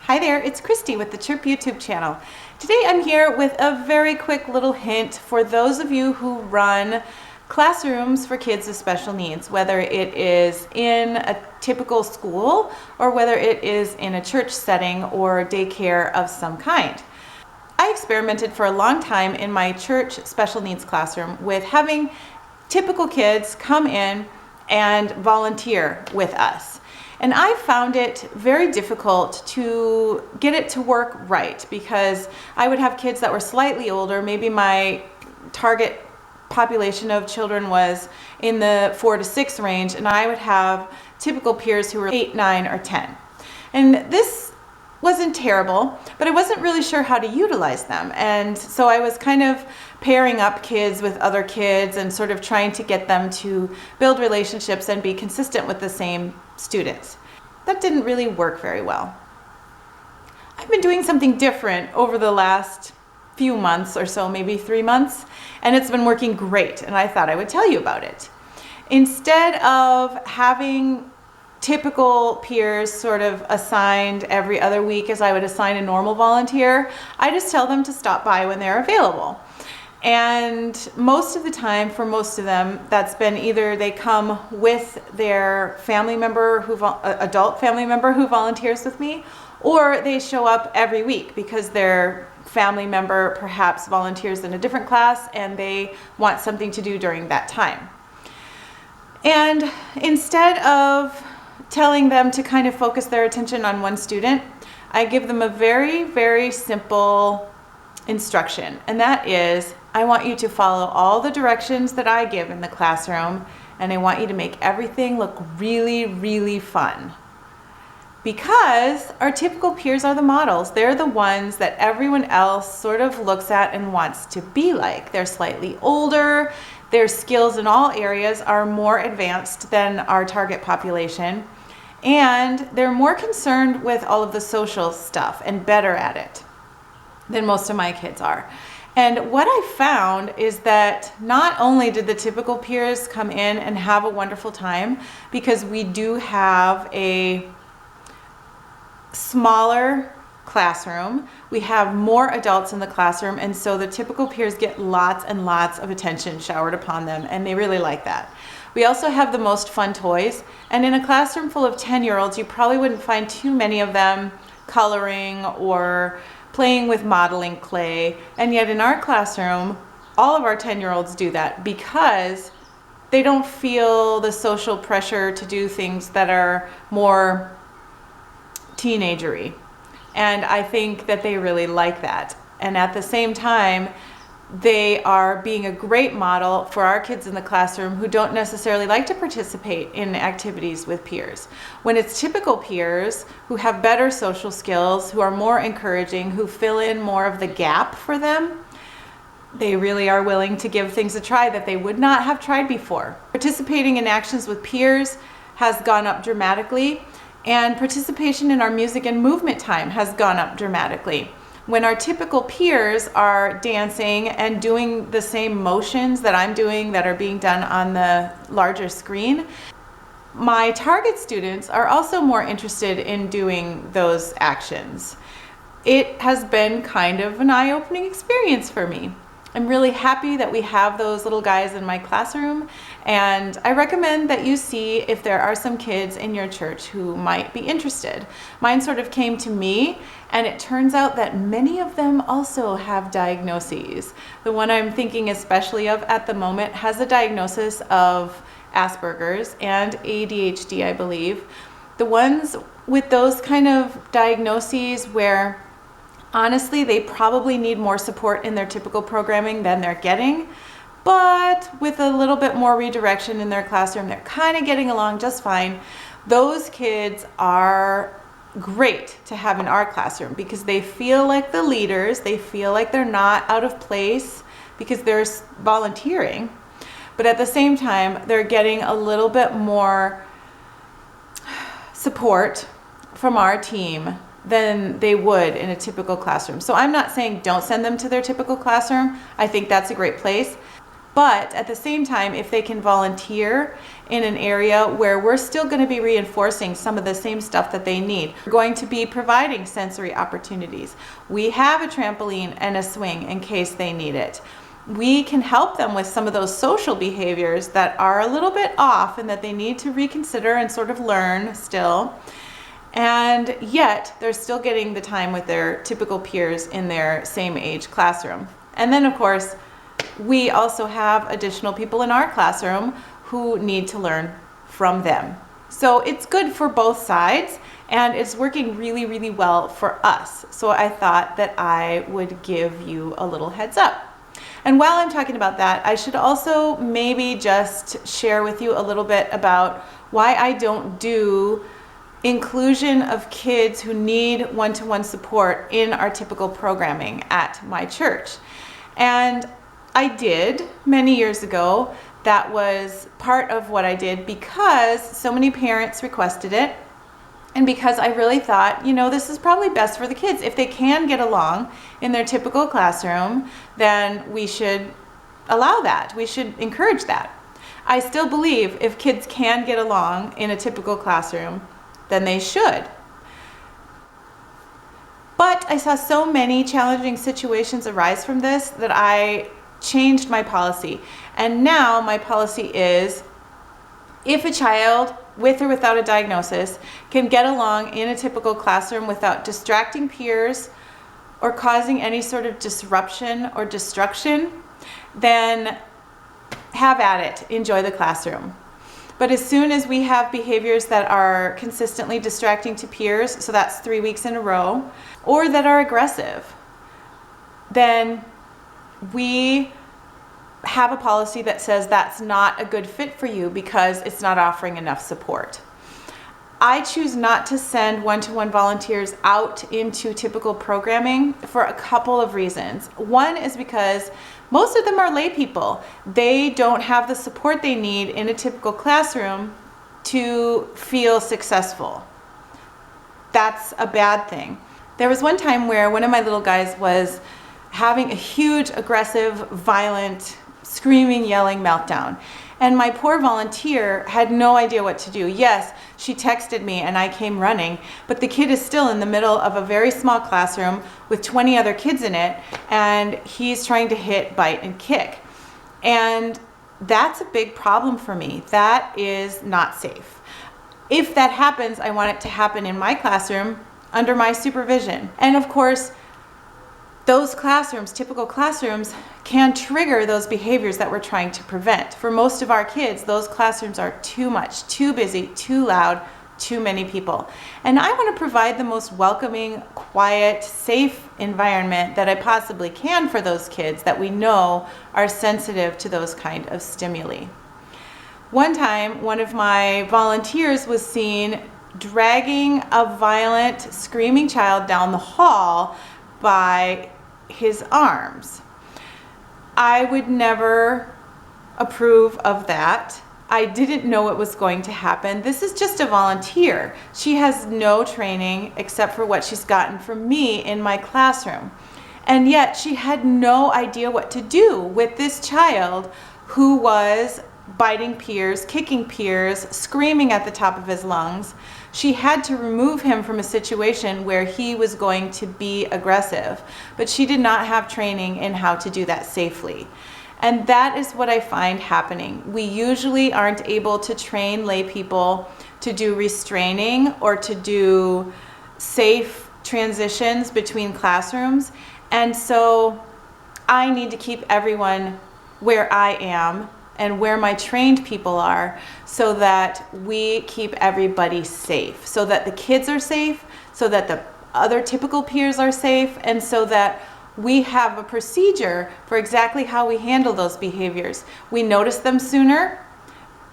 Hi there, it's Christy with the Chirp YouTube channel. Today I'm here with a very quick little hint for those of you who run classrooms for kids with special needs, whether it is in a typical school or whether it is in a church setting or daycare of some kind. I experimented for a long time in my church special needs classroom with having typical kids come in and volunteer with us. And I found it very difficult to get it to work right because I would have kids that were slightly older. Maybe my target population of children was in the 4 to 6 range, and I would have typical peers who were 8, 9, or 10. And this wasn't terrible, but I wasn't really sure how to utilize them. And so I was kind of pairing up kids with other kids and sort of trying to get them to build relationships and be consistent with the same students. That didn't really work very well. I've been doing something different over the last few months or so, maybe 3 months, and it's been working great, and I thought I would tell you about it. Instead of having typical peers sort of assigned every other week as I would assign a normal volunteer, I just tell them to stop by when they're available. And most of the time, for most of them, that's been either they come with their family member, adult family member who volunteers with me, or they show up every week because their family member perhaps volunteers in a different class and they want something to do during that time. And instead of telling them to kind of focus their attention on one student, I give them a very, very simple instruction, and that is, I want you to follow all the directions that I give in the classroom, and I want you to make everything look really, really fun. Because our typical peers are the models. They're the ones that everyone else sort of looks at and wants to be like. They're slightly older, their skills in all areas are more advanced than our target population, and they're more concerned with all of the social stuff and better at it than most of my kids are. And what I found is that not only did the typical peers come in and have a wonderful time, because we do have a smaller classroom, we have more adults in the classroom, and so the typical peers get lots and lots of attention showered upon them, and they really like that. We also have the most fun toys, and in a classroom full of 10-year-olds, you probably wouldn't find too many of them coloring or playing with modeling clay, and yet in our classroom, all of our 10-year-olds do that because they don't feel the social pressure to do things that are more teenagery. And I think that they really like that. And at the same time, they are being a great model for our kids in the classroom who don't necessarily like to participate in activities with peers. When it's typical peers who have better social skills, who are more encouraging, who fill in more of the gap for them, they really are willing to give things a try that they would not have tried before. Participating in actions with peers has gone up dramatically, and participation in our music and movement time has gone up dramatically. When our typical peers are dancing and doing the same motions that I'm doing that are being done on the larger screen, my target students are also more interested in doing those actions. It has been kind of an eye-opening experience for me. I'm really happy that we have those little guys in my classroom, and I recommend that you see if there are some kids in your church who might be interested. Mine sort of came to me, and it turns out that many of them also have diagnoses. The one I'm thinking especially of at the moment has a diagnosis of Asperger's and ADHD, I believe. The ones with those kind of diagnoses where honestly, they probably need more support in their typical programming than they're getting, but with a little bit more redirection in their classroom, they're kind of getting along just fine. Those kids are great to have in our classroom because they feel like the leaders, they feel like they're not out of place because they're volunteering, but at the same time, they're getting a little bit more support from our team than they would in a typical classroom. So I'm not saying don't send them to their typical classroom. I think that's a great place. But at the same time, if they can volunteer in an area where we're still going to be reinforcing some of the same stuff that they need, we're going to be providing sensory opportunities. We have a trampoline and a swing in case they need it. We can help them with some of those social behaviors that are a little bit off and that they need to reconsider and sort of learn still. And yet they're still getting the time with their typical peers in their same age classroom. And then of course, we also have additional people in our classroom who need to learn from them. So it's good for both sides, and it's working really, really well for us. So I thought that I would give you a little heads up. And while I'm talking about that, I should also maybe just share with you a little bit about why I don't do inclusion of kids who need one-to-one support in our typical programming at my church. And I did many years ago. That was part of what I did because so many parents requested it, and because I really thought, this is probably best for the kids. If they can get along in their typical classroom, then we should allow that. We should encourage that. I still believe if kids can get along in a typical classroom, then they should. But I saw so many challenging situations arise from this that I changed my policy. And now my policy is, if a child with or without a diagnosis can get along in a typical classroom without distracting peers or causing any sort of disruption or destruction, then have at it, enjoy the classroom. But as soon as we have behaviors that are consistently distracting to peers, so that's 3 weeks in a row, or that are aggressive, then we have a policy that says that's not a good fit for you because it's not offering enough support. I choose not to send one-to-one volunteers out into typical programming for a couple of reasons. One is because most of them are lay people. They don't have the support they need in a typical classroom to feel successful. That's a bad thing. There was one time where one of my little guys was having a huge, aggressive, violent, screaming, yelling meltdown. And my poor volunteer had no idea what to do. Yes, she texted me and I came running, but the kid is still in the middle of a very small classroom with 20 other kids in it, and he's trying to hit, bite, and kick. And that's a big problem for me. That is not safe. If that happens, I want it to happen in my classroom under my supervision. And of course, those classrooms, typical classrooms, can trigger those behaviors that we're trying to prevent. For most of our kids, those classrooms are too much, too busy, too loud, too many people. And I want to provide the most welcoming, quiet, safe environment that I possibly can for those kids that we know are sensitive to those kind of stimuli. One time, one of my volunteers was seen dragging a violent, screaming child down the hall by his arms. I would never approve of that. I didn't know it was going to happen. This is just a volunteer. She has no training except for what she's gotten from me in my classroom. And yet she had no idea what to do with this child who was biting peers, kicking peers, screaming at the top of his lungs. She had to remove him from a situation where he was going to be aggressive, but she did not have training in how to do that safely. And that is what I find happening. We usually aren't able to train lay people to do restraining or to do safe transitions between classrooms. And so I need to keep everyone where I am and where my trained people are so that we keep everybody safe, so that the kids are safe, so that the other typical peers are safe, and so that we have a procedure for exactly how we handle those behaviors. We notice them sooner.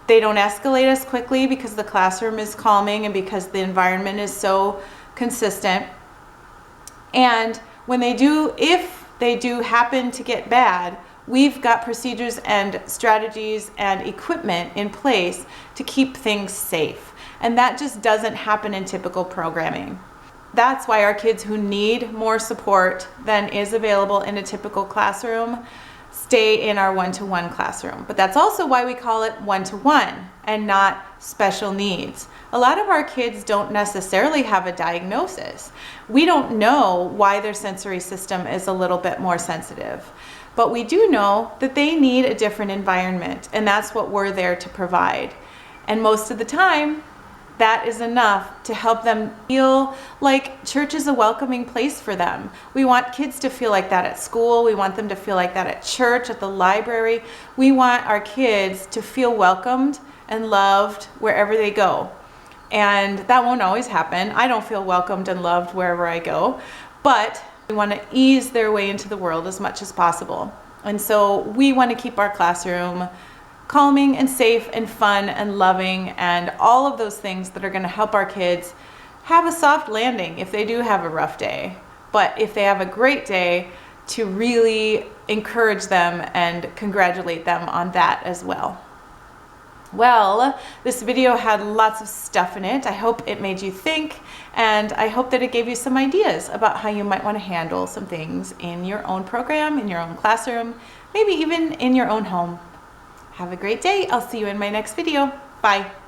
They don't escalate as quickly because the classroom is calming and because the environment is so consistent. And when they do, if they do happen to get bad, we've got procedures and strategies and equipment in place to keep things safe. And that just doesn't happen in typical programming. That's why our kids who need more support than is available in a typical classroom stay in our one-to-one classroom. But that's also why we call it one-to-one and not special needs. A lot of our kids don't necessarily have a diagnosis. We don't know why their sensory system is a little bit more sensitive, but we do know that they need a different environment, and that's what we're there to provide. And most of the time, that is enough to help them feel like church is a welcoming place for them. We want kids to feel like that at school. We want them to feel like that at church, at the library. We want our kids to feel welcomed and loved wherever they go. And that won't always happen. I don't feel welcomed and loved wherever I go, but we want to ease their way into the world as much as possible. And so we want to keep our classroom calming and safe and fun and loving and all of those things that are going to help our kids have a soft landing if they do have a rough day. But if they have a great day, to really encourage them and congratulate them on that as well. Well, this video had lots of stuff in it. I hope it made you think, and I hope that it gave you some ideas about how you might want to handle some things in your own program, in your own classroom, maybe even in your own home. Have a great day. I'll see you in my next video. Bye.